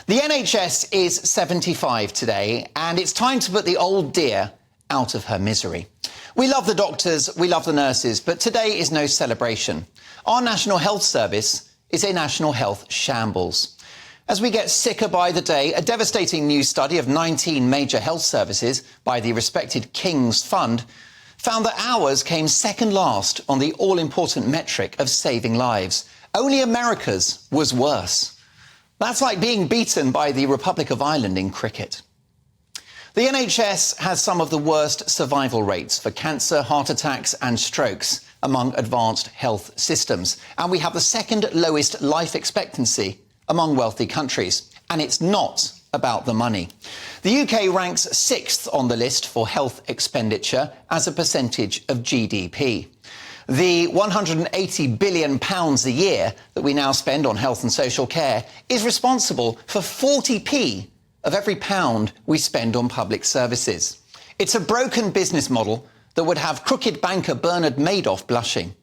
The NHS is 75 today, and it's time to put the old dear out of her misery. We love the doctors, we love the nurses, but today is no celebration. Our National Health Service is a national health shambles. As we get sicker by the day, a devastating new study of 19 major health services by the respected King's Fund found that ours came second last on the all-important metric of saving lives. Only America's was worse. That's like being beaten by the Republic of Ireland in cricket. The NHS has some of the worst survival rates for cancer, heart attacks and strokes among advanced health systems. And we have the second lowest life expectancy among wealthy countries. And it's not about the money. The UK ranks 6th on the list for health expenditure as a percentage of GDP. The £180 billion a year that we now spend on health and social care is responsible for 40p of every pound we spend on public services. It's a broken business model that would have crooked banker Bernard Madoff blushing.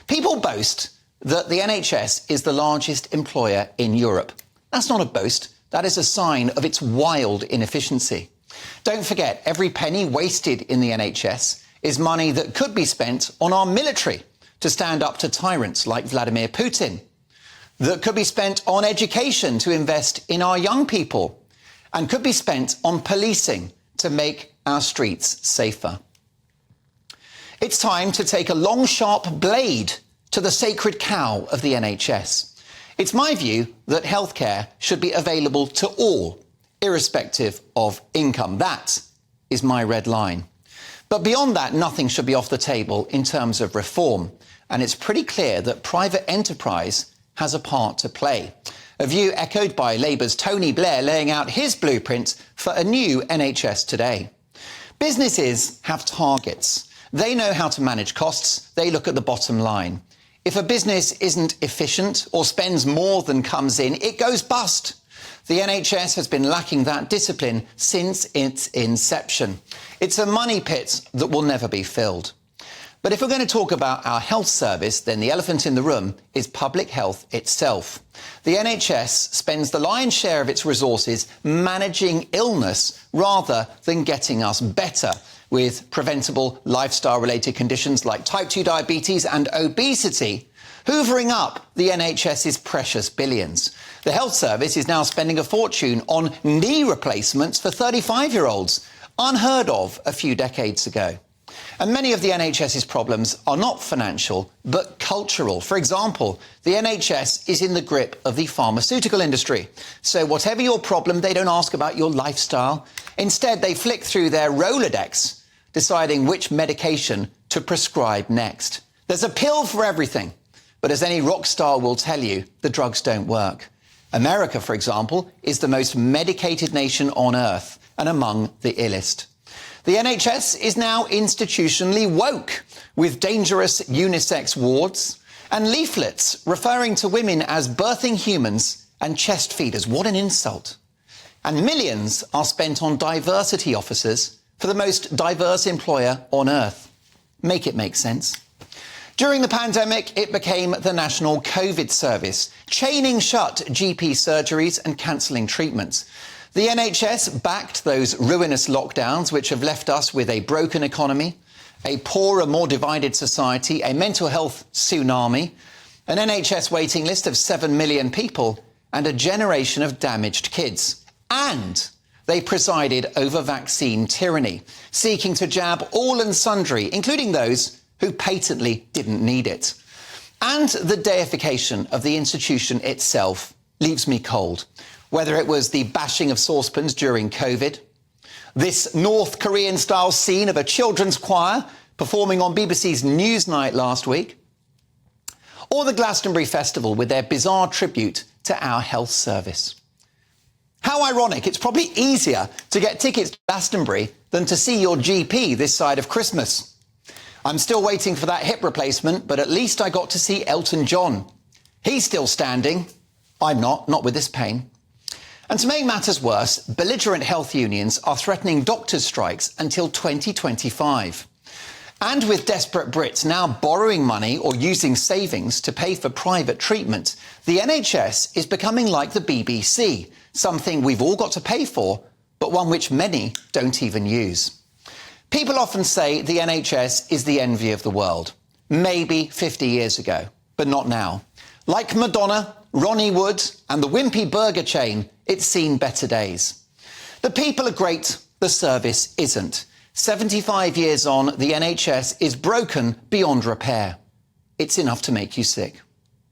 People boast that the NHS is the largest employer in Europe. That's not a boast. That is a sign of its wild inefficiency. Don't forget, every penny wasted in the NHS is money that could be spent on our military to stand up to tyrants like Vladimir Putin, that could be spent on education to invest in our young people, and could be spent on policing to make our streets safer. It's time to take a long, sharp blade to the sacred cow of the NHS. It's my view that healthcare should be available to all, irrespective of income. That is my red line. But beyond that, nothing should be off the table in terms of reform. And it's pretty clear that private enterprise has a part to play. A view echoed by Labour's Tony Blair laying out his blueprint for a new NHS today. Businesses have targets. They know how to manage costs. They look at the bottom line. If a business isn't efficient or spends more than comes in, it goes bust. The NHS has been lacking that discipline since its inception. It's a money pit that will never be filled. But if we're going to talk about our health service, then the elephant in the room is public health itself. The NHS spends the lion's share of its resources managing illness rather than getting us better, with preventable lifestyle-related conditions like type 2 diabetes and obesity hoovering up the NHS's precious billions. The health service is now spending a fortune on knee replacements for 35-year-olds, unheard of a few decades ago. And many of the NHS's problems are not financial, but cultural. For example, the NHS is in the grip of the pharmaceutical industry. So whatever your problem, they don't ask about your lifestyle. Instead, they flick through their Rolodex, deciding which medication to prescribe next. There's a pill for everything. But as any rock star will tell you, the drugs don't work. America, for example, is the most medicated nation on earth and among the illest. The NHS is now institutionally woke, with dangerous unisex wards and leaflets referring to women as birthing humans and chest feeders. What an insult. And millions are spent on diversity officers for the most diverse employer on earth. Make it make sense. During the pandemic, it became the National COVID Service, chaining shut GP surgeries and cancelling treatments. The NHS backed those ruinous lockdowns, which have left us with a broken economy, a poorer, more divided society, a mental health tsunami, an NHS waiting list of 7 million people, and a generation of damaged kids. And they presided over vaccine tyranny, seeking to jab all and sundry, including those who patently didn't need it. And the deification of the institution itself leaves me cold. Whether it was the bashing of saucepans during COVID, this North Korean-style scene of a children's choir performing on BBC's Newsnight last week, or the Glastonbury Festival with their bizarre tribute to our health service. How ironic, it's probably easier to get tickets to Glastonbury than to see your GP this side of Christmas. I'm still waiting for that hip replacement, but at least I got to see Elton John. He's still standing. I'm not with this pain. And to make matters worse, belligerent health unions are threatening doctors' strikes until 2025. And with desperate Brits now borrowing money or using savings to pay for private treatment, the NHS is becoming like the BBC, something we've all got to pay for, but one which many don't even use. People often say the NHS is the envy of the world. Maybe 50 years ago, but not now. Like Madonna, Ronnie Wood and the Wimpy Burger chain, it's seen better days. The people are great, the service isn't. 75 years on, the NHS is broken beyond repair. It's enough to make you sick.